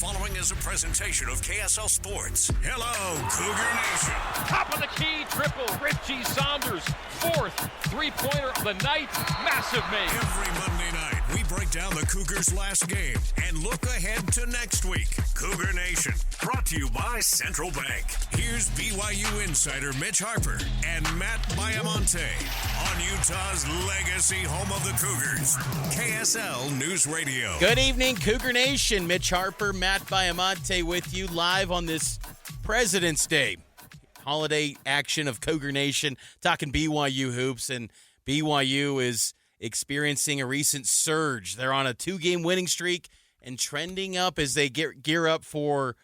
following is a presentation of KSL Sports. Hello, Cougar Nation. Top of the key, triple. Richie Saunders, fourth three-pointer of the night. Massive make. Every Monday night, we break down the Cougars' last game and look ahead to next week. Cougar Nation, brought to you by Central Bank. Here's BYU insider Mitch Harper and Matt Baiamonte on Utah's legacy home of the Cougars, KSL News Radio. Good evening, Cougar Nation. Mitch Harper, Matt Baiamonte with you live on this President's Day holiday action of Cougar Nation, talking BYU hoops, and BYU is experiencing a recent surge. They're on a 2-game winning streak and trending up as they gear up for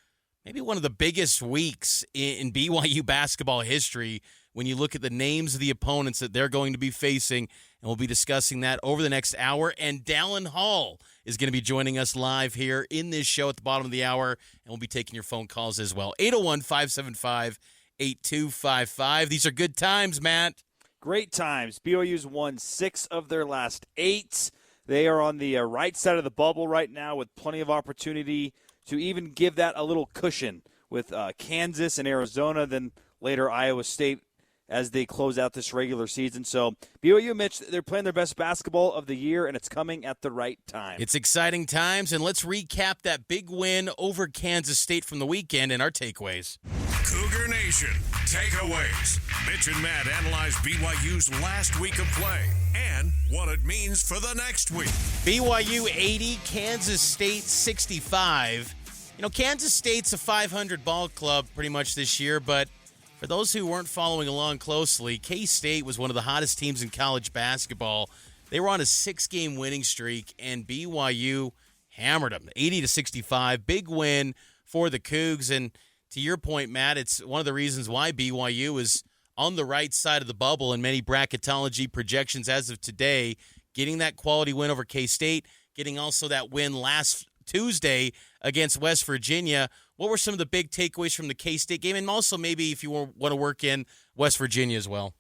maybe one of the biggest weeks in BYU basketball history when you look at the names of the opponents that they're going to be facing, and we'll be discussing that over the next hour. And Dallin Hall is going to be joining us live here in this show at the bottom of the hour, and we'll be taking your phone calls as well. 801-575-8255. These are good times, Matt. Great times. BYU's won 6 of their last 8. They are on the right side of the bubble right now with plenty of opportunity to even give that a little cushion with Kansas and Arizona, then later Iowa State as they close out this regular season. So BYU, Mitch, they're playing their best basketball of the year, and it's coming at the right time. It's exciting times, and let's recap that big win over Kansas State from the weekend and our takeaways. Cougar Nation, takeaways. Mitch and Matt analyze BYU's last week of play and what it means for the next week. BYU 80, Kansas State 65. You know, Kansas State's a 500 ball club pretty much this year, but for those who weren't following along closely, K-State was one of the hottest teams in college basketball. They were on a 6-game winning streak, and BYU hammered them, 80-65. Big win for the Cougs, and to your point, Matt, it's one of the reasons why BYU is on the right side of the bubble in many bracketology projections as of today, getting that quality win over K-State, getting also that win last Tuesday against West Virginia. What were some of the big takeaways from the K-State game? And also maybe if you want to work in West Virginia as well.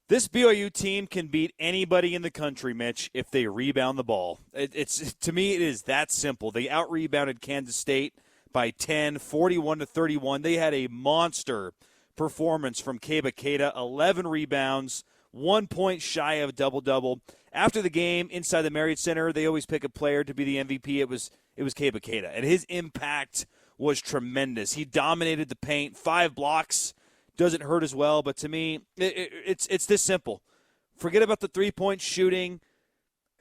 This BYU team can beat anybody in the country, Mitch, if they rebound the ball. To me, it is that simple. They out-rebounded Kansas State by 10, 41-31. They had a monster performance from Keita, 11 rebounds, 1 point shy of a double-double. After the game, inside the Marriott Center, they always pick a player to be the MVP. It was Keita, and his impact was tremendous. He dominated the paint. 5 blocks doesn't hurt as well, but to me, it's this simple. Forget about the three-point shooting.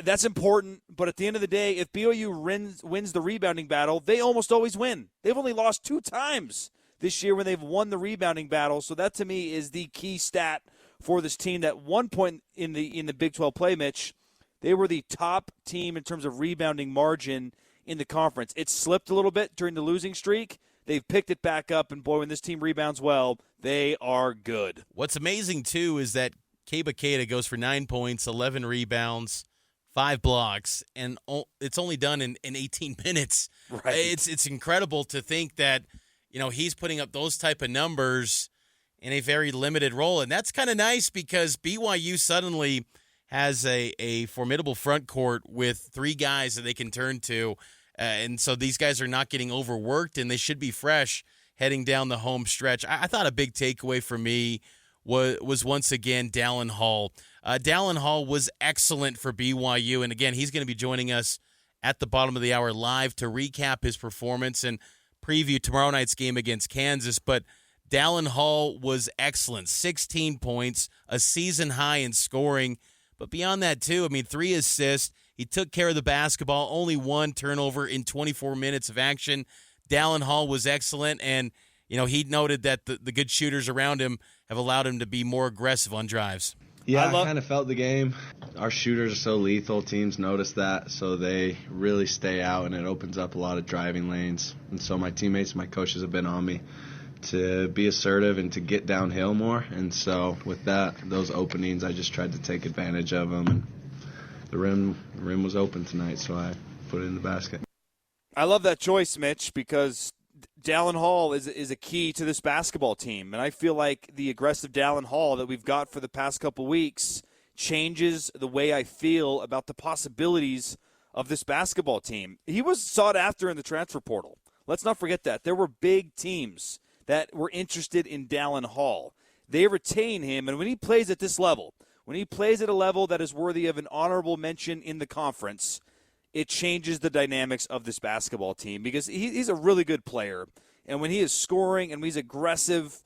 That's important, but at the end of the day, if BYU wins the rebounding battle, they almost always win. They've only lost 2 times this year when they've won the rebounding battle, so that to me is the key stat for this team. That one point in the Big 12 play, Mitch, they were the top team in terms of rebounding margin in the conference. It slipped a little bit during the losing streak. They've picked it back up, and boy, when this team rebounds well, they are good. What's amazing, too, is that Keita goes for 9 points, 11 rebounds, 5 blocks, and it's only done in 18 minutes. Right. It's incredible to think that, you know, he's putting up those type of numbers in a very limited role, and that's kind of nice because BYU suddenly has a formidable front court with 3 guys that they can turn to, and so these guys are not getting overworked, and they should be fresh heading down the home stretch. I thought a big takeaway for me was once again Dallin Hall. Dallin Hall was excellent for BYU, and again, he's going to be joining us at the bottom of the hour live to recap his performance and preview tomorrow night's game against Kansas. But Dallin Hall was excellent, 16 points, a season high in scoring. But beyond that, too, I mean, 3 assists. He took care of the basketball, only 1 turnover in 24 minutes of action. Dallin Hall was excellent, and, you know, he noted that the good shooters around him have allowed him to be more aggressive on drives. Yeah, I kind of felt the game. Our shooters are so lethal. Teams notice that, so they really stay out, and it opens up a lot of driving lanes. And so my teammates, my coaches have been on me to be assertive and to get downhill more. And so with that, those openings, I just tried to take advantage of them. And the rim was open tonight, so I put it in the basket. I love that choice, Mitch, because Dallin Hall is a key to this basketball team. And I feel like the aggressive Dallin Hall that we've got for the past couple weeks changes the way I feel about the possibilities of this basketball team. He was sought after in the transfer portal. Let's not forget that. There were big teams that were interested in Dallin Hall. They retain him, and when he plays at this level, when he plays at a level that is worthy of an honorable mention in the conference, it changes the dynamics of this basketball team because he's a really good player. And when he is scoring and when he's aggressive,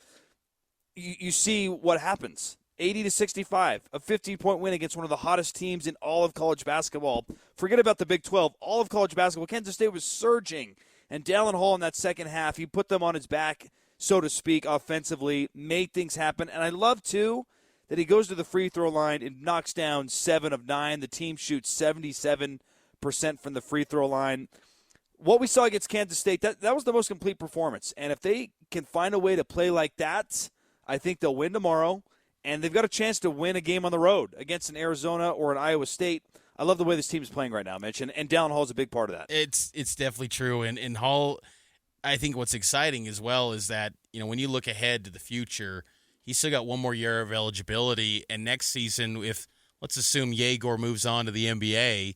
you see what happens. 80-65, a 15-point win against one of the hottest teams in all of college basketball. Forget about the Big 12. All of college basketball, Kansas State was surging. And Dallin Hall in that second half, he put them on his back, so to speak, offensively, made things happen. And I love, too, that he goes to the free throw line and knocks down 7 of 9. The team shoots 77% from the free throw line. What we saw against Kansas State, that was the most complete performance. And if they can find a way to play like that, I think they'll win tomorrow. And they've got a chance to win a game on the road against an Arizona or an Iowa State. I love the way this team is playing right now, Mitch, and Dallin Hall is a big part of that. It's definitely true. And Hall, I think what's exciting as well is that, when you look ahead to the future, he's still got one more year of eligibility. And next season, if, let's assume Yegor moves on to the NBA,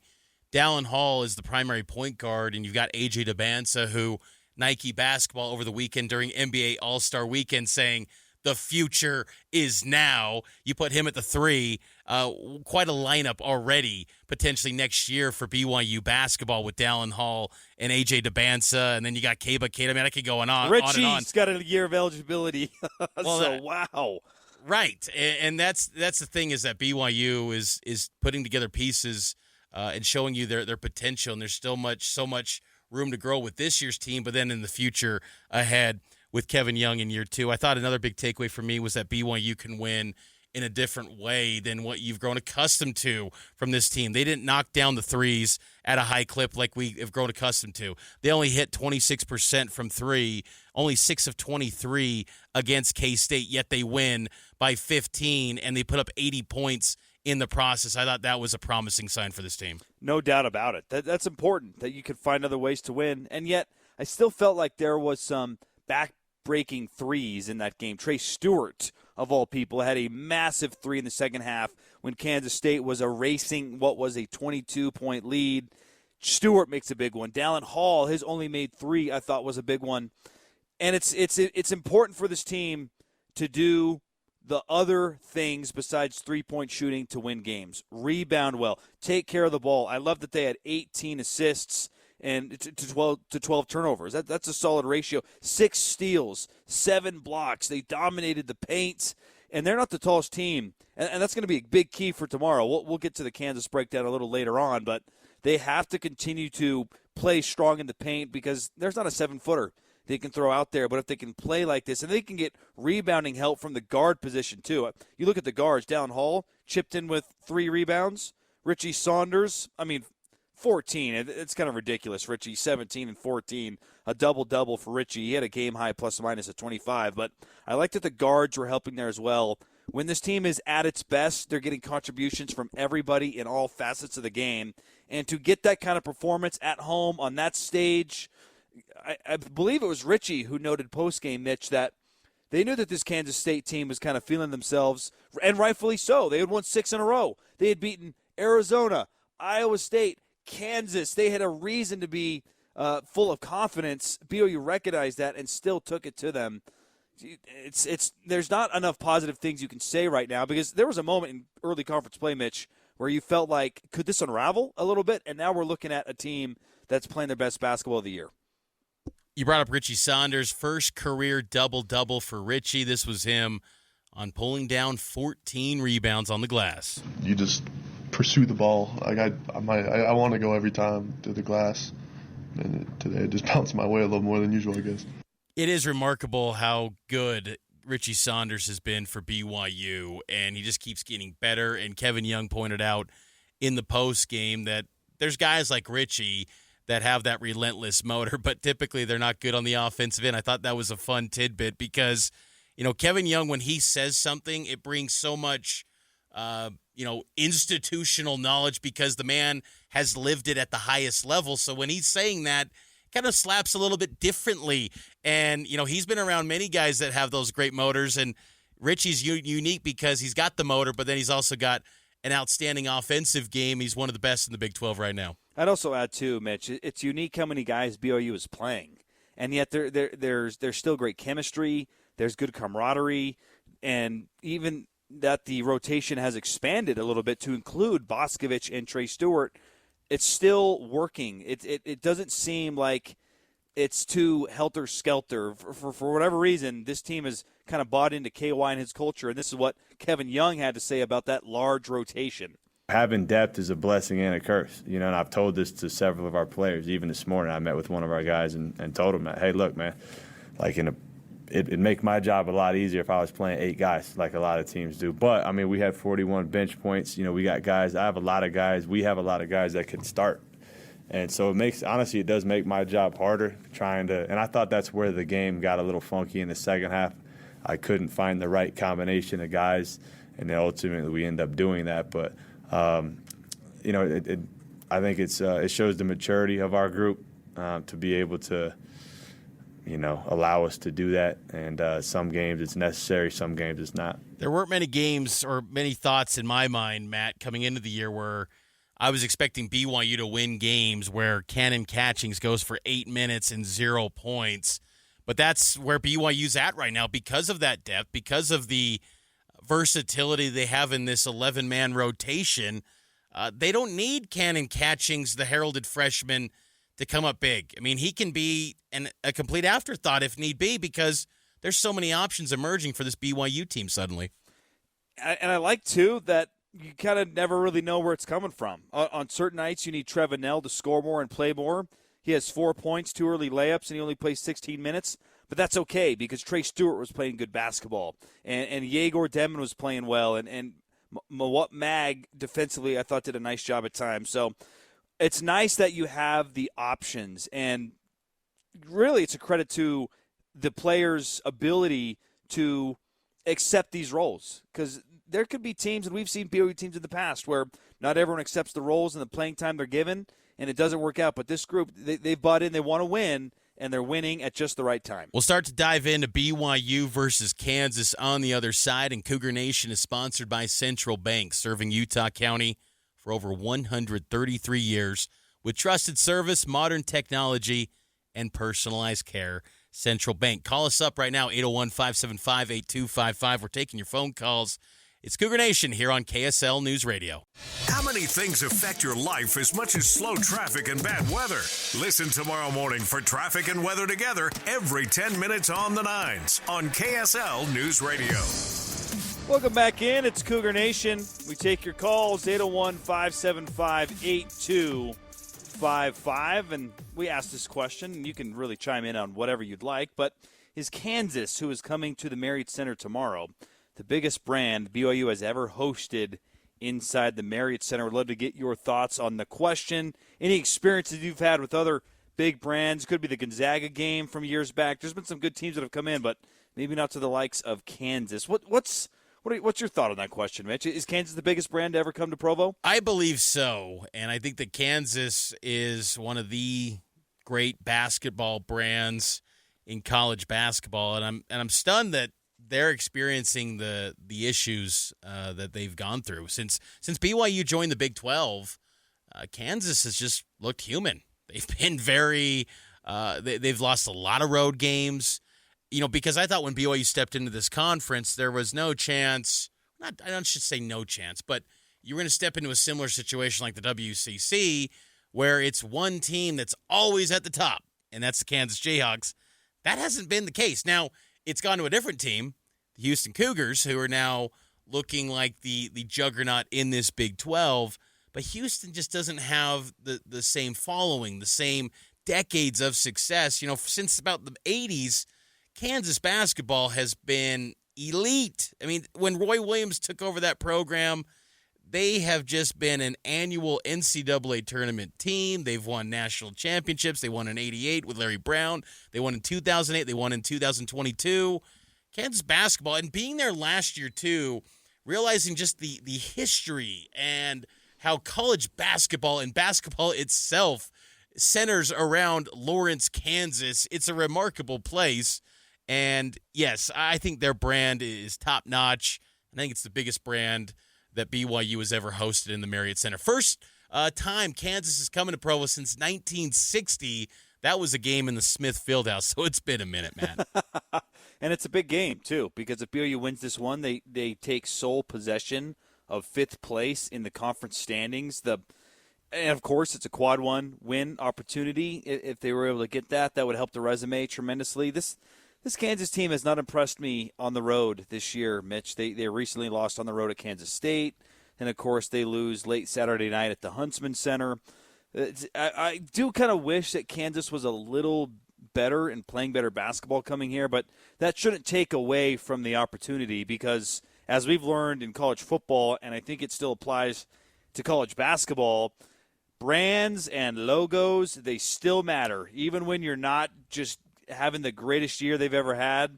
Dallin Hall is the primary point guard, and you've got AJ DeBansa, who Nike Basketball over the weekend during NBA All-Star Weekend saying, the future is now. You put him at the 3. Quite a lineup already potentially next year for BYU basketball with Dallin Hall and AJ DeBansa, and then you got Kaba Kate. I mean, I could go on and on. Richie's got a year of eligibility. Well, wow. Right, and that's the thing is that BYU is putting together pieces and showing you their potential, and there's still so much room to grow with this year's team, but then in the future ahead with Kevin Young in year 2. I thought another big takeaway for me was that BYU can win in a different way than what you've grown accustomed to from this team. They didn't knock down the threes at a high clip like we have grown accustomed to. They only hit 26% from 3, only 6 of 23 against K-State, yet they win by 15, and they put up 80 points in the process. I thought that was a promising sign for this team. No doubt about it. That's important, that you could find other ways to win, and yet I still felt like there was some back-breaking threes in that game. Trey Stewart, of all people, had a massive 3 in the second half when Kansas State was erasing what was a 22-point lead. Stewart makes a big one. Dallin Hall, his only made 3, I thought was a big one. And it's important for this team to do the other things besides three-point shooting to win games. Rebound well. Take care of the ball. I love that they had 18 assists and to 12 turnovers. That's a solid ratio. 6 steals, 7 blocks. They dominated the paint, and they're not the tallest team. And that's going to be a big key for tomorrow. We'll get to the Kansas breakdown a little later on, but they have to continue to play strong in the paint because there's not a 7-footer they can throw out there. But if they can play like this, and they can get rebounding help from the guard position too. You look at the guards. Dallin Hall chipped in with 3 rebounds. Richie Saunders, 14. It's kind of ridiculous. Richie, 17 and 14. A double-double for Richie. He had a game-high plus-minus of 25. But I like that the guards were helping there as well. When this team is at its best, they're getting contributions from everybody in all facets of the game. And to get that kind of performance at home on that stage, I believe it was Richie who noted post-game, Mitch, that they knew that this Kansas State team was kind of feeling themselves, and rightfully so. They had won 6 in a row. They had beaten Arizona, Iowa State, Kansas. They had a reason to be full of confidence. BYU recognized that and still took it to them. There's not enough positive things you can say right now because there was a moment in early conference play, Mitch, where you felt like, could this unravel a little bit? And now we're looking at a team that's playing their best basketball of the year. You brought up Richie Saunders, first career double-double for Richie. This was him on pulling down 14 rebounds on the glass. You just pursue the ball. Like I want to go every time to the glass. And today it just bounced my way a little more than usual, I guess. It is remarkable how good Richie Saunders has been for BYU, and he just keeps getting better. And Kevin Young pointed out in the post game that there's guys like Richie that have that relentless motor, but typically they're not good on the offensive end. I thought that was a fun tidbit because, Kevin Young, when he says something, it brings so much, institutional knowledge because the man has lived it at the highest level. So when he's saying that, kind of slaps a little bit differently. And, he's been around many guys that have those great motors, and Richie's unique because he's got the motor, but then he's also got an outstanding offensive game. He's one of the best in the Big 12 right now. I'd also add too, Mitch. It's unique how many guys BYU is playing, and yet there's still great chemistry. There's good camaraderie, and even that the rotation has expanded a little bit to include Boscovich and Trey Stewart. It's still working. It doesn't seem like it's too helter-skelter. For whatever reason, this team has kind of bought into KY and his culture, and this is what Kevin Young had to say about that large rotation. Having depth is a blessing and a curse, and I've told this to several of our players. Even this morning, I met with one of our guys and told him that, hey, look, man, like it'd make my job a lot easier if I was playing 8 guys like a lot of teams do. But, I mean, we had 41 bench points. We got guys. I have a lot of guys. We have a lot of guys that can start. And so it does make my job harder and I thought that's where the game got a little funky in the second half. I couldn't find the right combination of guys, and then ultimately we end up doing that. But, I think it shows the maturity of our group to be able to, allow us to do that. And some games it's necessary, some games it's not. There weren't many games or many thoughts in my mind, Matt, coming into the year where I was expecting BYU to win games where Cannon Catchings goes for 8 minutes and 0 points. But that's where BYU's at right now because of that depth, because of the versatility they have in this 11-man rotation. They don't need Cannon Catchings, the heralded freshman, to come up big. I mean, he can be a complete afterthought if need be because there's so many options emerging for this BYU team suddenly. And I like, too, that you kind of never really know where it's coming from. On certain nights, you need Trevor Nell to score more and play more. He has 4 points, 2 early layups, and he only plays 16 minutes. But that's okay because Trey Stewart was playing good basketball. And Yegor Demon was playing well. And Mawut Mag defensively, I thought, did a nice job at times. So it's nice that you have the options. And really it's a credit to the players' ability to accept these roles because there could be teams, and we've seen BYU teams in the past, where not everyone accepts the roles and the playing time they're given, and it doesn't work out. But this group, they've bought in, they want to win, and they're winning at just the right time. We'll start to dive into BYU versus Kansas on the other side, and Cougar Nation is sponsored by Central Bank, serving Utah County for over 133 years with trusted service, modern technology, and personalized care. Central Bank. Call us up right now, 801-575-8255. We're taking your phone calls. It's Cougar Nation here on KSL News Radio. How many things affect your life as much as slow traffic and bad weather? Listen tomorrow morning for traffic and weather together every 10 minutes on the nines on KSL News Radio. Welcome back in. It's Cougar Nation. We take your calls, 801-575-8255. And we asked this question, and you can really chime in on whatever you'd like, but is Kansas, who is coming to the Marriott Center tomorrow, the biggest brand BYU has ever hosted inside the Marriott Center? We'd love to get your thoughts on the question. Any experiences you've had with other big brands? Could be the Gonzaga game from years back. There's been some good teams that have come in, but maybe not to the likes of Kansas. What's your thought on that question, Mitch? Is Kansas the biggest brand to ever come to Provo? I believe so, and I think that Kansas is one of the great basketball brands in college basketball, and I'm stunned that they're experiencing the issues that they've gone through. Since BYU joined the Big 12, Kansas has just looked human. They've been they've lost a lot of road games, because I thought when BYU stepped into this conference, there was no chance, I should say no chance, but you're going to step into a similar situation like the WCC where it's one team that's always at the top, and that's the Kansas Jayhawks. That hasn't been the case. Now, it's gone to a different team, the Houston Cougars, who are now looking like the juggernaut in this Big 12. But Houston just doesn't have the same following, the same decades of success. Since about the 80s, Kansas basketball has been elite. I mean, when Roy Williams took over that program, they have just been an annual NCAA tournament team. They've won national championships. They won in '88 with Larry Brown. They won in 2008. They won in 2022. Kansas basketball, and being there last year too, realizing just the history and how college basketball and basketball itself centers around Lawrence, Kansas. It's a remarkable place. And yes, I think their brand is top notch. I think it's the biggest brand that BYU has ever hosted in the Marriott Center. First time Kansas is coming to Provo since 1960. That was a game in the Smith Fieldhouse, so it's been a minute, man. And it's a big game, too, because if BYU wins this one, they take sole possession of 5th place in the conference standings. And, of course, it's a quad one win opportunity. If they were able to get that, that would help the resume tremendously. This Kansas team has not impressed me on the road this year, Mitch. They recently lost on the road at Kansas State. And, of course, they lose late Saturday night at the Huntsman Center. I do kind of wish that Kansas was a little better and playing better basketball coming here, but that shouldn't take away from the opportunity because, as we've learned in college football, and I think it still applies to college basketball, brands and logos, they still matter. Even when you're not just having the greatest year they've ever had,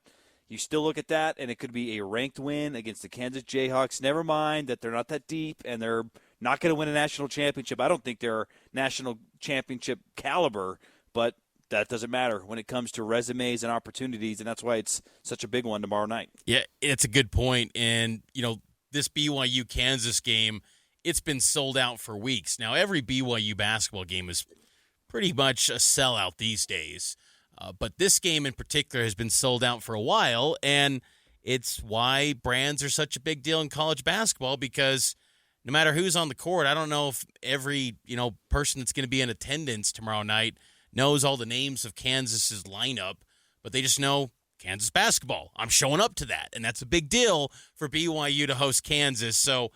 you still look at that, and it could be a ranked win against the Kansas Jayhawks. Never mind that they're not that deep, and they're not going to win a national championship. I don't think they're national championship caliber, but that doesn't matter when it comes to resumes and opportunities, and that's why it's such a big one tomorrow night. Yeah, it's a good point. And, this BYU-Kansas game, it's been sold out for weeks. Now, every BYU basketball game is pretty much a sellout these days. But this game in particular has been sold out for a while, and it's why brands are such a big deal in college basketball because no matter who's on the court, I don't know if every, person that's going to be in attendance tomorrow night knows all the names of Kansas's lineup, but they just know Kansas basketball. I'm showing up to that, and that's a big deal for BYU to host Kansas. So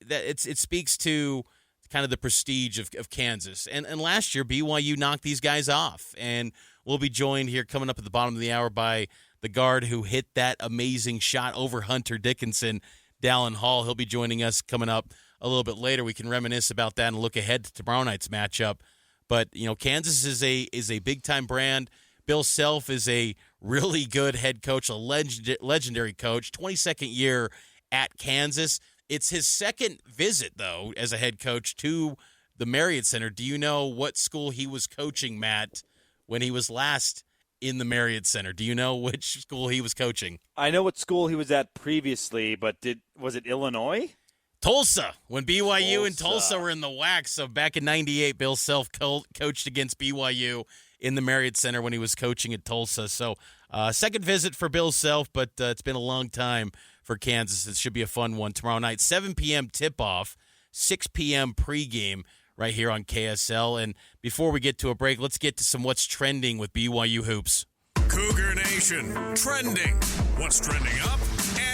it speaks to kind of the prestige of Kansas. And last year, BYU knocked these guys off, and we'll be joined here coming up at the bottom of the hour by the guard who hit that amazing shot over Hunter Dickinson, Dallin Hall. He'll be joining us coming up a little bit later. We can reminisce about that and look ahead to tomorrow night's matchup. But, Kansas is a big-time brand. Bill Self is a really good head coach, a legendary coach, 22nd year at Kansas. It's his second visit, though, as a head coach to the Marriott Center. Do you know what school he was coaching, Matt, when he was last in the Marriott Center? Do you know which school he was coaching? I know what school he was at previously, but was it Illinois? Tulsa, when BYU and Tulsa were in the WAC. So back in 98, Bill Self coached against BYU in the Marriott Center when he was coaching at Tulsa. So second visit for Bill Self, but it's been a long time for Kansas. It should be a fun one tomorrow night. 7 p.m. tip-off, 6 p.m. pregame right here on KSL. And before we get to a break, let's get to some What's Trending with BYU Hoops. Cougar Nation, trending. What's trending up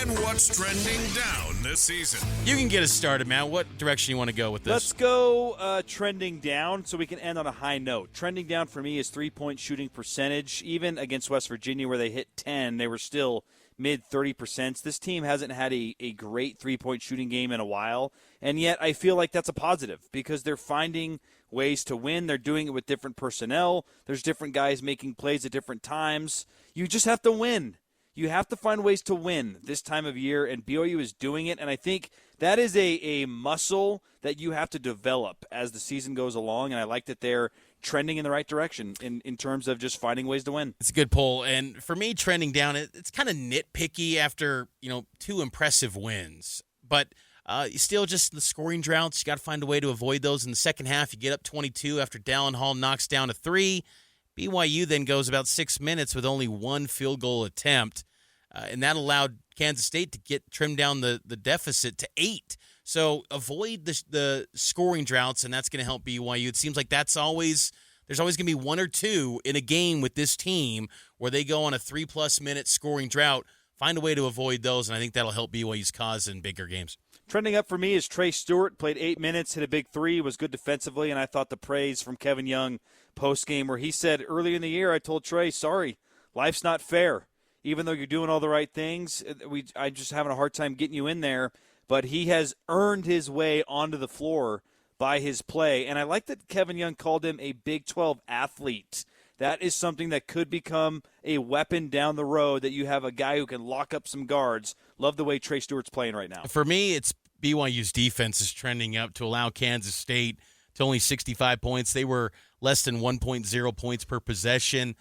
and what's trending down this season? You can get us started, Matt. What direction you want to go with this? Let's go trending down so we can end on a high note. Trending down for me is three-point shooting percentage. Even against West Virginia where they hit 10, they were still mid-30%. This team hasn't had a great three-point shooting game in a while, and yet I feel like that's a positive because they're finding ways to win. They're doing it with different personnel. There's different guys making plays at different times. You just have to win. You have to find ways to win this time of year, and BYU is doing it, and I think that is a muscle that you have to develop as the season goes along, and I like that they're trending in the right direction in terms of just finding ways to win. It's a good poll, and for me, trending down, it's kind of nitpicky after, 2 impressive wins, but still just the scoring droughts. You got to find a way to avoid those in the second half. You get up 22 after Dallin Hall knocks down a 3. BYU then goes about 6 minutes with only 1 field goal attempt, and that allowed Kansas State to get trimmed down the deficit to 8. So avoid the scoring droughts, and that's going to help BYU. It seems like there's always going to be 1 or 2 in a game with this team where they go on a 3+ minute scoring drought. Find a way to avoid those, and I think that'll help BYU's cause in bigger games. Trending up for me is Trey Stewart. Played 8 minutes, hit a big 3, was good defensively, and I thought the praise from Kevin Young post-game where he said, earlier in the year, I told Trey, sorry, life's not fair. Even though you're doing all the right things, I'm just having a hard time getting you in there. But he has earned his way onto the floor by his play. And I like that Kevin Young called him a Big 12 athlete. That is something that could become a weapon down the road, that you have a guy who can lock up some guards. Love the way Trey Stewart's playing right now. For me, it's BYU's defense is trending up to allow Kansas State to only 65 points. They were less than 1.0 points per possession,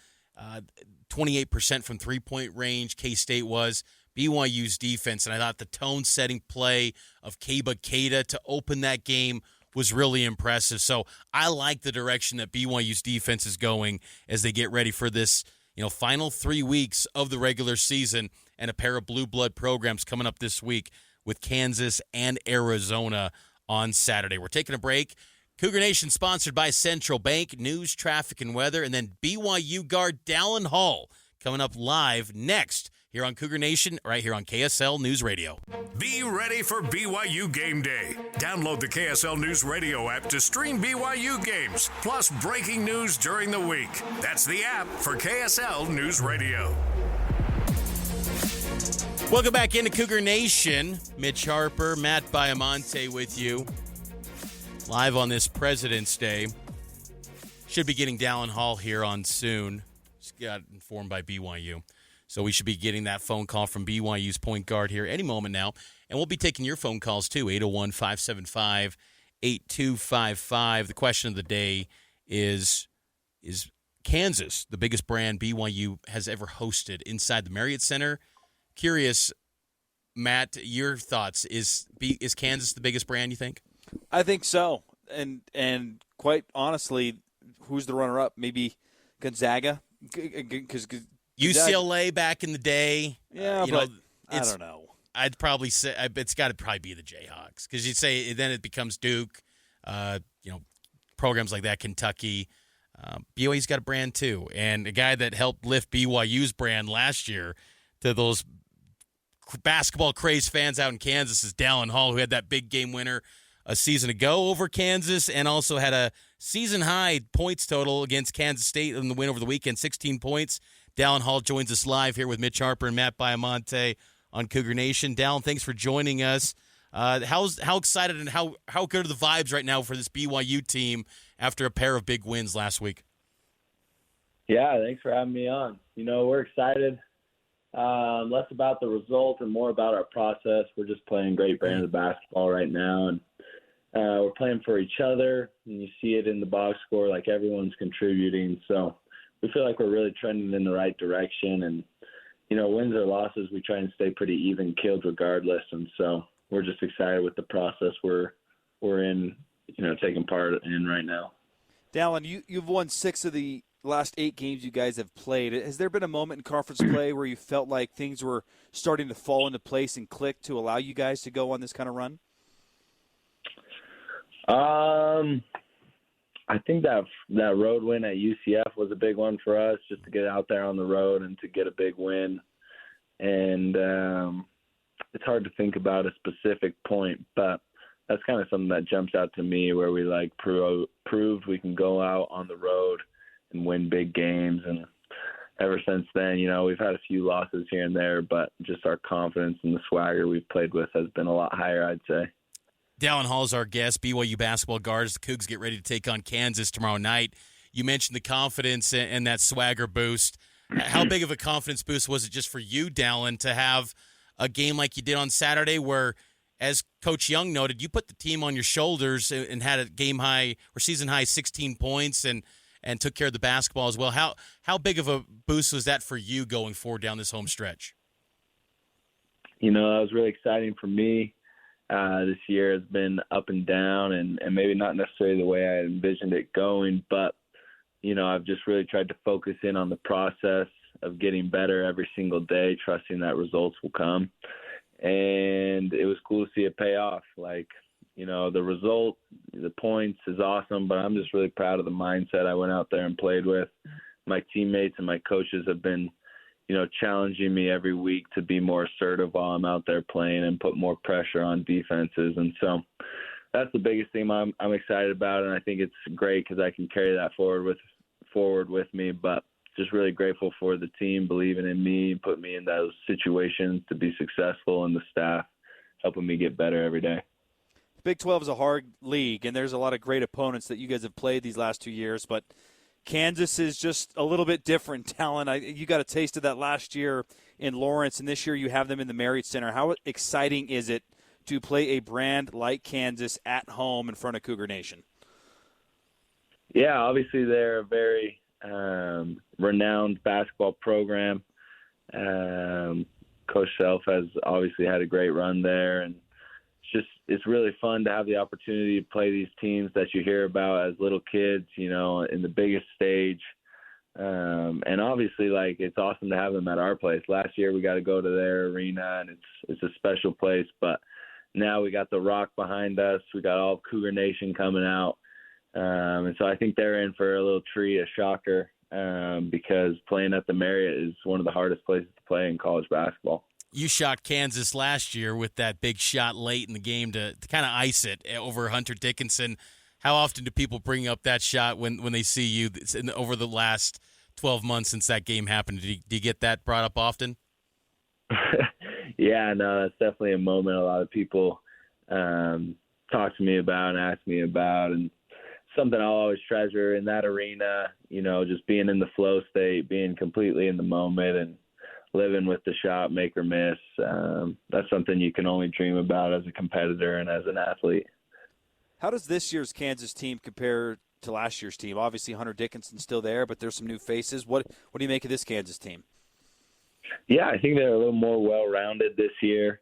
28% from three-point range, K-State was. BYU's defense, and I thought the tone-setting play of Keba Keita to open that game was really impressive. So I like the direction that BYU's defense is going as they get ready for this, final 3 weeks of the regular season and a pair of blue blood programs coming up this week with Kansas and Arizona on Saturday. We're taking a break. Cougar Nation sponsored by Central Bank, news, traffic, and weather, and then BYU guard Dallin Hall coming up live next here on Cougar Nation, right here on KSL News Radio. Be ready for BYU Game Day. Download the KSL News Radio app to stream BYU games, plus breaking news during the week. That's the app for KSL News Radio. Welcome back into Cougar Nation. Mitch Harper, Matt Baiamonte with you. Live on this President's Day. Should be getting Dallin Hall here on soon. Just got informed by BYU. So we should be getting that phone call from BYU's point guard here any moment now. And we'll be taking your phone calls too, 801-575-8255. The question of the day is Kansas the biggest brand BYU has ever hosted inside the Marriott Center? Curious, Matt, your thoughts. Is Kansas the biggest brand, you think? I think so. And quite honestly, who's the runner-up? Maybe Gonzaga? Because UCLA back in the day. Yeah, but I don't know. I'd probably say it's got to probably be the Jayhawks because you'd say then it becomes Duke, programs like that, Kentucky. BYU's got a brand too, and a guy that helped lift BYU's brand last year to those basketball crazed fans out in Kansas is Dallin Hall, who had that big game winner a season ago over Kansas and also had a season-high points total against Kansas State in the win over the weekend, 16 points. Dallin Hall joins us live here with Mitch Harper and Matt Baiamonte on Cougar Nation. Dallin, thanks for joining us. How excited and how good are the vibes right now for this BYU team after a pair of big wins last week? Yeah, thanks for having me on. We're excited. Less about the result and more about our process. We're just playing great brand of basketball right now, and we're playing for each other, and you see it in the box score, like everyone's contributing. So we feel like we're really trending in the right direction, and wins or losses, we try and stay pretty even keeled regardless. And so we're just excited with the process we're in, taking part in right now. Dallin, you've won 6 of the last 8 games you guys have played. Has there been a moment in conference play where you felt like things were starting to fall into place and click to allow you guys to go on this kind of run? I think that road win at UCF was a big one for us, just to get out there on the road and to get a big win. And it's hard to think about a specific point, but that's kind of something that jumps out to me, where we proved we can go out on the road and win big games. And ever since then, we've had a few losses here and there, but just our confidence and the swagger we've played with has been a lot higher, I'd say. Dallin Hall is our guest, BYU basketball guards. The Cougs get ready to take on Kansas tomorrow night. You mentioned the confidence and that swagger boost. How big of a confidence boost was it just for you, Dallin, to have a game like you did on Saturday where, as Coach Young noted, you put the team on your shoulders and had a game high or season high 16 points and took care of the basketball as well. How big of a boost was that for you going forward down this home stretch? That was really exciting for me. This year has been up and down and maybe not necessarily the way I envisioned it going, but, I've just really tried to focus in on the process of getting better every single day, trusting that results will come. And it was cool to see it pay off. The result, the points is awesome, but I'm just really proud of the mindset I went out there and played with. My teammates and my coaches have been, challenging me every week to be more assertive while I'm out there playing and put more pressure on defenses. And so that's the biggest thing I'm excited about, and I think it's great because I can carry that forward with me. But just really grateful for the team believing in me, put me in those situations to be successful, and the staff helping me get better every day. Big 12 is a hard league, and there's a lot of great opponents that you guys have played these last 2 years, but Kansas is just a little bit different talent. You got a taste of that last year in Lawrence, and this year you have them in the Marriott Center. How exciting is it to play a brand like Kansas at home in front of Cougar Nation? Yeah, obviously they're a very renowned basketball program. Coach Self has obviously had a great run there and it's really fun to have the opportunity to play these teams that you hear about as little kids, you know, in the biggest stage. And obviously, like, it's awesome to have them at our place. Last year we got to go to their arena, and it's a special place. But now we got the Rock behind us. We got all Cougar Nation coming out. And so I think they're in for a little treat, a shocker, because playing at the Marriott is one of the hardest places to play in college basketball. You shocked Kansas last year with that big shot late in the game to kind of ice it over Hunter Dickinson. How often do people bring up that shot when they see you over the last 12 months since that game happened? Do you get that brought up often? Yeah, no, that's definitely a moment a lot of people talk to me about and ask me about, and something I'll always treasure in that arena, you know, just being in the flow state, being completely in the moment and living with the shot, make or miss. That's something you can only dream about as a competitor and as an athlete. How does this year's Kansas team compare to last year's team? Obviously, Hunter Dickinson's still there, but there's some new faces. What do you make of this Kansas team? Yeah, I think they're a little more well-rounded this year.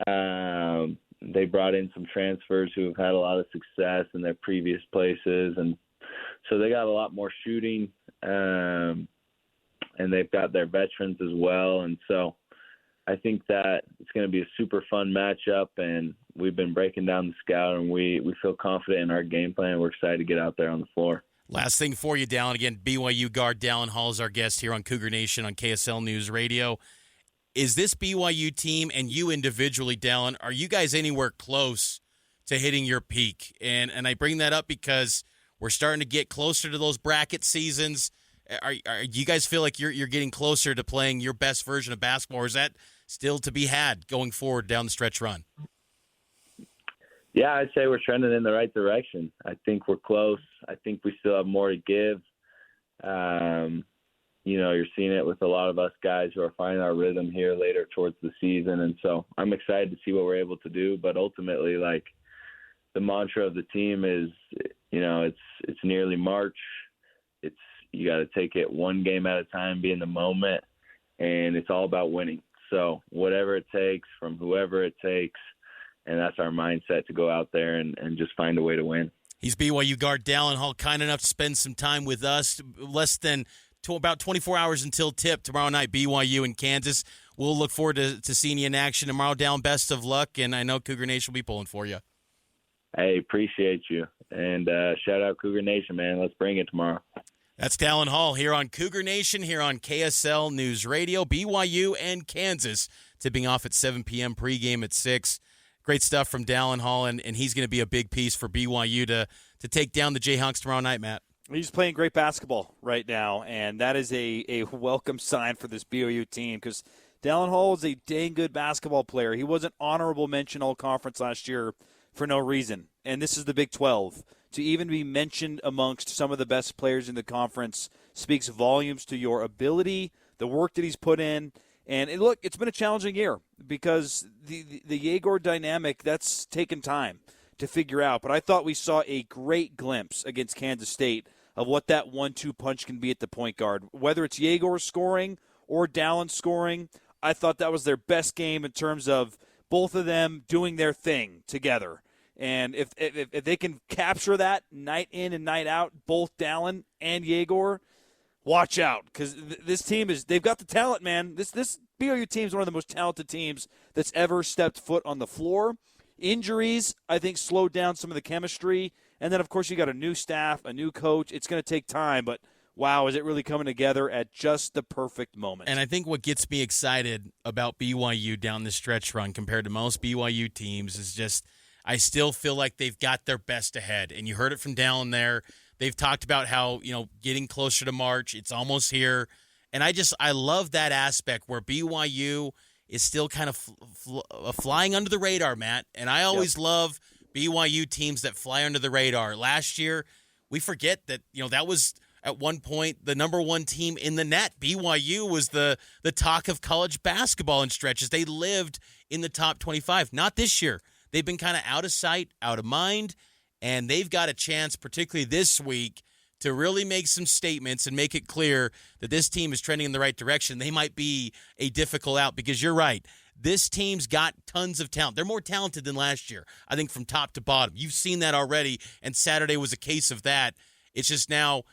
They brought in some transfers who have had a lot of success in their previous places, and so they got a lot more shooting, and they've got their veterans as well. And so I think that it's going to be a super fun matchup, and we've been breaking down the scout, and we feel confident in our game plan. We're excited to get out there on the floor. Last thing for you, Dallin. Again, BYU guard Dallin Hall is our guest here on Cougar Nation on KSL News Radio. Is this BYU team and you individually, Dallin, are you guys anywhere close to hitting your peak? And I bring that up because we're starting to get closer to those bracket seasons. Do you guys feel like you're getting closer to playing your best version of basketball, or is that still to be had going forward down the stretch run? Yeah, I'd say we're trending in the right direction. I think we're close. I think we still have more to give. You know, you're seeing it with a lot of us guys who are finding our rhythm here later towards the season. And so I'm excited to see what we're able to do. But ultimately, like, the mantra of the team is, you know, it's nearly March. You got to take it one game at a time, be in the moment, and it's all about winning. So whatever it takes from whoever it takes, and that's our mindset to go out there and just find a way to win. He's BYU guard Dallin Hall, kind enough to spend some time with us. Less than about 24 hours until tip tomorrow night, BYU in Kansas. We'll look forward to seeing you in action tomorrow. Dallin, best of luck, and I know Cougar Nation will be pulling for you. Hey, appreciate you. And shout out Cougar Nation, man. Let's bring it tomorrow. That's Dallin Hall here on Cougar Nation, here on KSL News Radio. BYU and Kansas tipping off at 7 p.m., pregame at 6. Great stuff from Dallin Hall, and he's going to be a big piece for BYU to take down the Jayhawks tomorrow night, Matt. He's playing great basketball right now, and that is a welcome sign for this BYU team because Dallin Hall is a dang good basketball player. He was an honorable mention all-conference last year for no reason, and this is the Big 12. To even be mentioned amongst some of the best players in the conference speaks volumes to your ability, the work that he's put in. And look, it's been a challenging year because the Yegor dynamic, that's taken time to figure out. But I thought we saw a great glimpse against Kansas State of what that 1-2 punch can be at the point guard. Whether it's Yegor scoring or Dallin scoring, I thought that was their best game in terms of both of them doing their thing together. And if they can capture that night in and night out, both Dallin and Yegor, watch out because this team they've got the talent, man. This BYU team is one of the most talented teams that's ever stepped foot on the floor. Injuries, I think, slowed down some of the chemistry. And then, of course, you got a new staff, a new coach. It's going to take time, but wow, is it really coming together at just the perfect moment. And I think what gets me excited about BYU down the stretch run compared to most BYU teams is just I still feel like they've got their best ahead. And you heard it from Dallin there. They've talked about how, getting closer to March, it's almost here. And I love that aspect where BYU is still kind of flying under the radar, Matt. And I always love BYU teams that fly under the radar. Last year, we forget that, that was at one point the number one team in the net. BYU was the talk of college basketball in stretches. They lived in the top 25. Not this year. They've been kind of out of sight, out of mind, and they've got a chance, particularly this week, to really make some statements and make it clear that this team is trending in the right direction. They might be a difficult out because you're right. This team's got tons of talent. They're more talented than last year, I think, from top to bottom. You've seen that already, and Saturday was a case of that. It's just now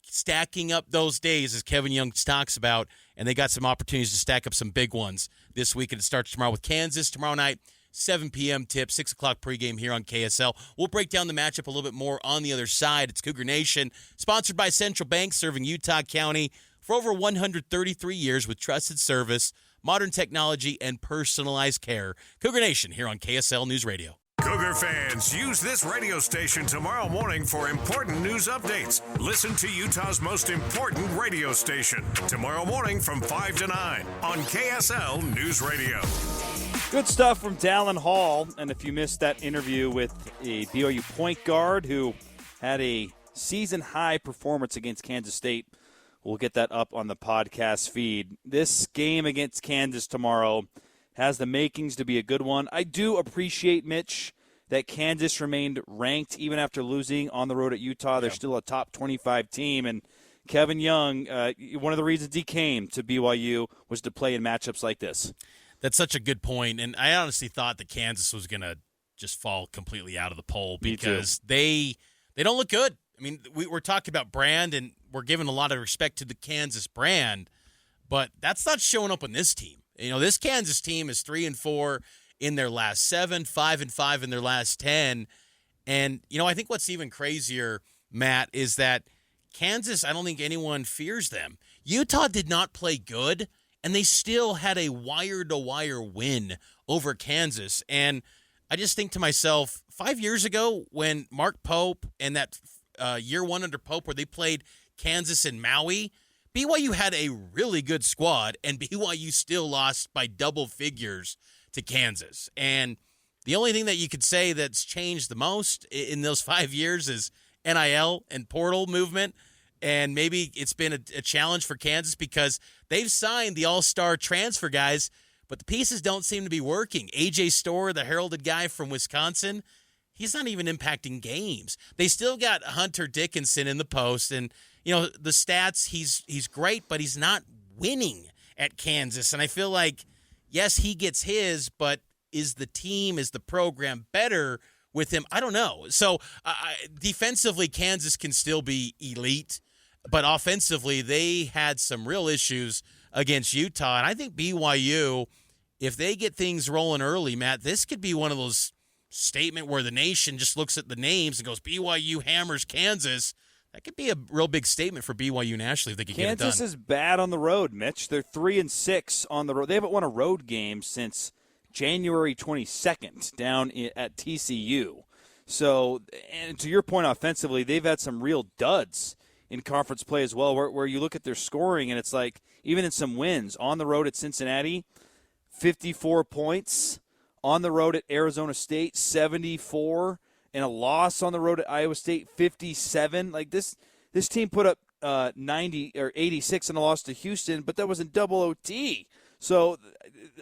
stacking up those days, as Kevin Young talks about, and they got some opportunities to stack up some big ones this week. And it starts tomorrow with Kansas. Tomorrow night, 7 p.m. tip, 6 o'clock pregame here on KSL. We'll break down the matchup a little bit more on the other side. It's Cougar Nation, sponsored by Central Bank, serving Utah County for over 133 years with trusted service, modern technology, and personalized care. Cougar Nation here on KSL News Radio. Cougar fans, use this radio station tomorrow morning for important news updates. Listen to Utah's most important radio station tomorrow morning from 5 to 9 on KSL News Radio. Good stuff from Dallin Hall. And if you missed that interview with a BYU point guard who had a season-high performance against Kansas State, we'll get that up on the podcast feed. This game against Kansas tomorrow has the makings to be a good one. I do appreciate, Mitch, that Kansas remained ranked even after losing on the road at Utah. They're still a top 25 team. And Kevin Young, one of the reasons he came to BYU was to play in matchups like this. That's such a good point. And I honestly thought that Kansas was going to just fall completely out of the poll because they don't look good. I mean, we're talking about brand, and we're giving a lot of respect to the Kansas brand, but that's not showing up on this team. You know, this Kansas team is 3-4 in their last 7, 5-5 in their last 10. And, you know, I think what's even crazier, Matt, is that Kansas, I don't think anyone fears them. Utah did not play good, and they still had a wire-to-wire win over Kansas. And I just think to myself, 5 years ago when Mark Pope and that year one under Pope where they played Kansas and Maui, BYU had a really good squad, and BYU still lost by double figures to Kansas. And the only thing that you could say that's changed the most in those 5 years is NIL and portal movement. And maybe it's been a challenge for Kansas because they've signed the all-star transfer guys, but the pieces don't seem to be working. A.J. Storr, the heralded guy from Wisconsin, he's not even impacting games. They still got Hunter Dickinson in the post, and you know, the stats, he's great, but he's not winning at Kansas. And I feel like, yes, he gets his, but is the program better with him? I don't know. So defensively, Kansas can still be elite, but offensively, they had some real issues against Utah. And I think BYU, if they get things rolling early, Matt, this could be one of those statement where the nation just looks at the names and goes, BYU hammers Kansas. That could be a real big statement for BYU nationally if they could get it done. Kansas is bad on the road, Mitch. They're 3-6 on the road. They haven't won a road game since January 22nd down at TCU. So, and to your point offensively, they've had some real duds in conference play as well, where you look at their scoring and it's like, even in some wins, on the road at Cincinnati, 54 points. On the road at Arizona State, 74. And a loss on the road at Iowa State, 57. Like this team put up 90 or 86 in a loss to Houston, but that was in double OT. So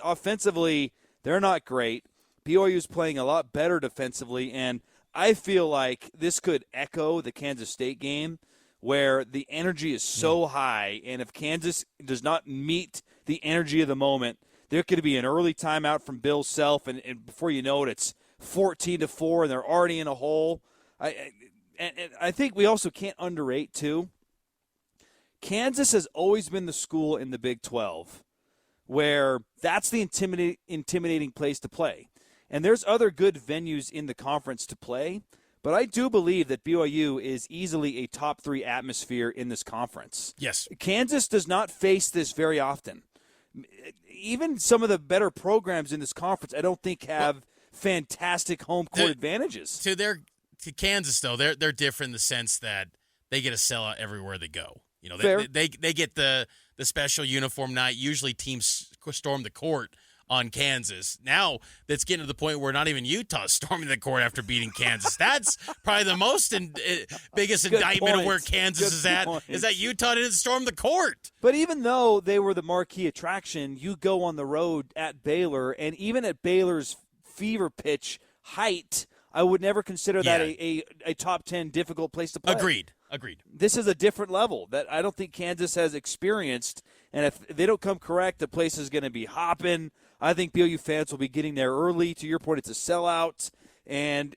offensively, they're not great. BYU's playing a lot better defensively, and I feel like this could echo the Kansas State game where the energy is so high, and if Kansas does not meet the energy of the moment, there could be an early timeout from Bill Self, and before you know it, it's 14-4, and they're already in a hole. I think we also can't underrate, too, Kansas has always been the school in the Big 12 where that's the intimidating place to play. And there's other good venues in the conference to play, but I do believe that BYU is easily a top 3 atmosphere in this conference. Yes. Kansas does not face this very often. Even some of the better programs in this conference, I don't think have fantastic home court advantages. To Kansas, though, they're different in the sense that they get a sellout everywhere they go. You know, they get the special uniform night. Usually teams storm the court on Kansas. Now that's getting to the point where not even Utah is storming the court after beating Kansas. That's probably the most biggest indictment of where Kansas is at, is that Utah didn't storm the court. But even though they were the marquee attraction, you go on the road at Baylor, and even at Baylor's fever pitch height, I would never consider that a top 10 difficult place to play. Agreed. This is a different level that I don't think Kansas has experienced. And if they don't come correct, the place is going to be hopping. I think BYU fans will be getting there early. To your point, it's a sellout, and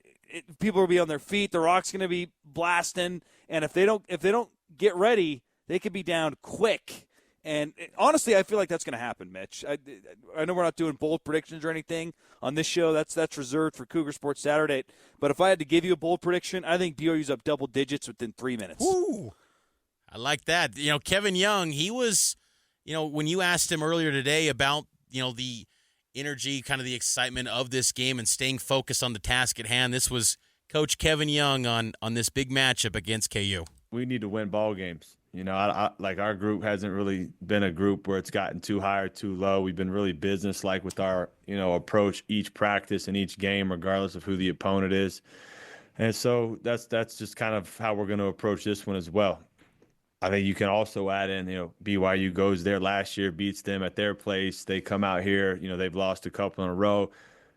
people will be on their feet. The Rock's going to be blasting, and if they don't get ready, they could be down quick. And honestly, I feel like that's going to happen, Mitch. I know we're not doing bold predictions or anything on this show. That's reserved for Cougar Sports Saturday. But if I had to give you a bold prediction, I think BYU's up double digits within 3 minutes. Ooh, I like that. Kevin Young, he was, when you asked him earlier today about, the energy, kind of the excitement of this game and staying focused on the task at hand, this was Coach Kevin Young on this big matchup against KU. We need to win ball games. I like our group hasn't really been a group where it's gotten too high or too low. We've been really business-like with our, approach each practice and each game, regardless of who the opponent is. And so that's just kind of how we're going to approach this one as well. I think you can also add in, BYU goes there last year, beats them at their place. They come out here, they've lost a couple in a row.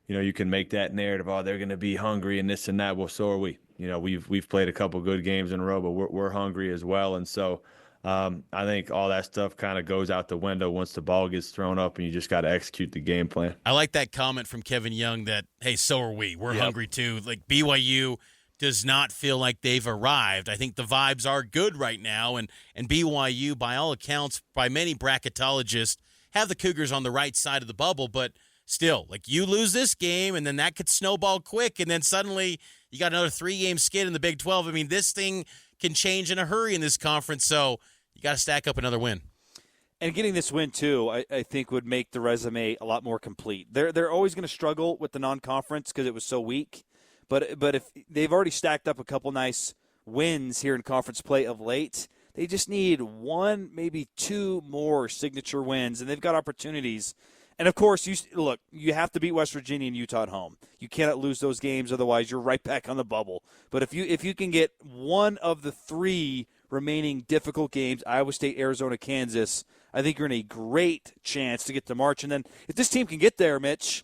You can make that narrative, they're going to be hungry and this and that. Well, so are we. We've played a couple good games in a row, but we're hungry as well. And so I think all that stuff kind of goes out the window once the ball gets thrown up and you just got to execute the game plan. I like that comment from Kevin Young that, hey, so are we. We're hungry too. Like BYU does not feel like they've arrived. I think the vibes are good right now, and BYU, by all accounts, by many bracketologists, have the Cougars on the right side of the bubble, but still, like you lose this game, and then that could snowball quick, and then suddenly you got another 3-game skid in the Big 12. I mean, this thing can change in a hurry in this conference, so you got to stack up another win. And getting this win, too, I think would make the resume a lot more complete. They're always going to struggle with the non-conference because it was so weak. But if they've already stacked up a couple nice wins here in conference play of late, they just need one, maybe two more signature wins, and they've got opportunities. And, of course, you have to beat West Virginia and Utah at home. You cannot lose those games, otherwise you're right back on the bubble. But if you can get one of the three remaining difficult games, Iowa State, Arizona, Kansas, I think you're in a great chance to get to March. And then if this team can get there, Mitch,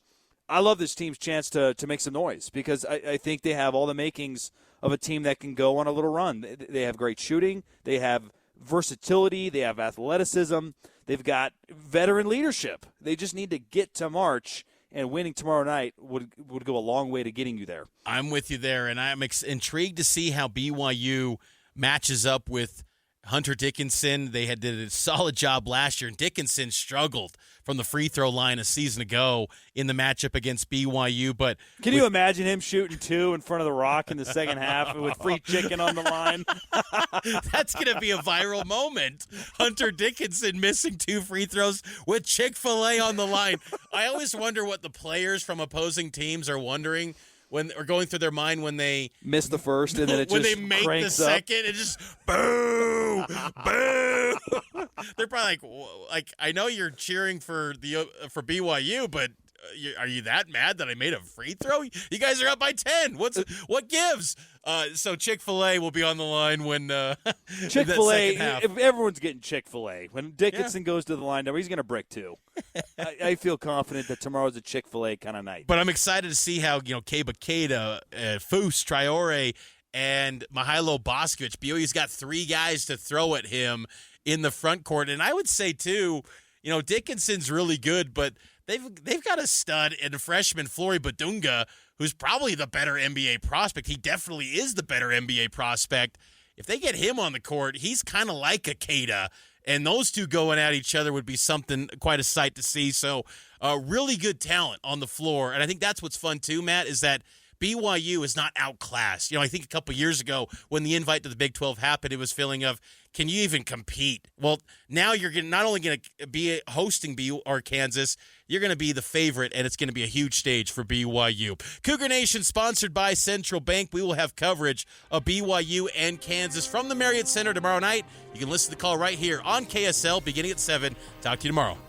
I love this team's chance to make some noise because I think they have all the makings of a team that can go on a little run. They have great shooting. They have versatility. They have athleticism. They've got veteran leadership. They just need to get to March, and winning tomorrow night would go a long way to getting you there. I'm with you there, and I'm intrigued to see how BYU matches up with Hunter Dickinson. They did a solid job last year, and Dickinson struggled from the free throw line a season ago in the matchup against BYU. But can you imagine him shooting two in front of the Rock in the second half with free chicken on the line? That's going to be a viral moment. Hunter Dickinson missing 2 free throws with Chick-fil-A on the line. I always wonder what the players from opposing teams are wondering or going through their mind when they miss the first and then it when just they make the cranks second, it just boo, boo. They're probably like, I know you're cheering for BYU, but are you that mad that I made a free throw? You guys are up by 10. What gives? So Chick-fil-A will be on the line when Chick-fil-A. If everyone's getting Chick-fil-A, when Dickinson goes to the line, he's going to brick too. I feel confident that tomorrow's a Chick-fil-A kind of night. But I'm excited to see how Keba Keita, Foose, Traore, and Mihailo Boskovic. BYU's got 3 guys to throw at him in the front court, and I would say too, Dickinson's really good, but they've got a stud in a freshman, Flory Badunga, who's probably the better NBA prospect. He definitely is the better NBA prospect. If they get him on the court, he's kind of like a Keita, and those two going at each other would be something, quite a sight to see. So really good talent on the floor, and I think that's what's fun too, Matt, is that BYU is not outclassed. I think a couple years ago when the invite to the Big 12 happened, it was feeling of, can you even compete? Well, now you're not only going to be hosting Kansas, you're going to be the favorite, and it's going to be a huge stage for BYU. Cougar Nation sponsored by Central Bank. We will have coverage of BYU and Kansas from the Marriott Center tomorrow night. You can listen to the call right here on KSL beginning at 7. Talk to you tomorrow.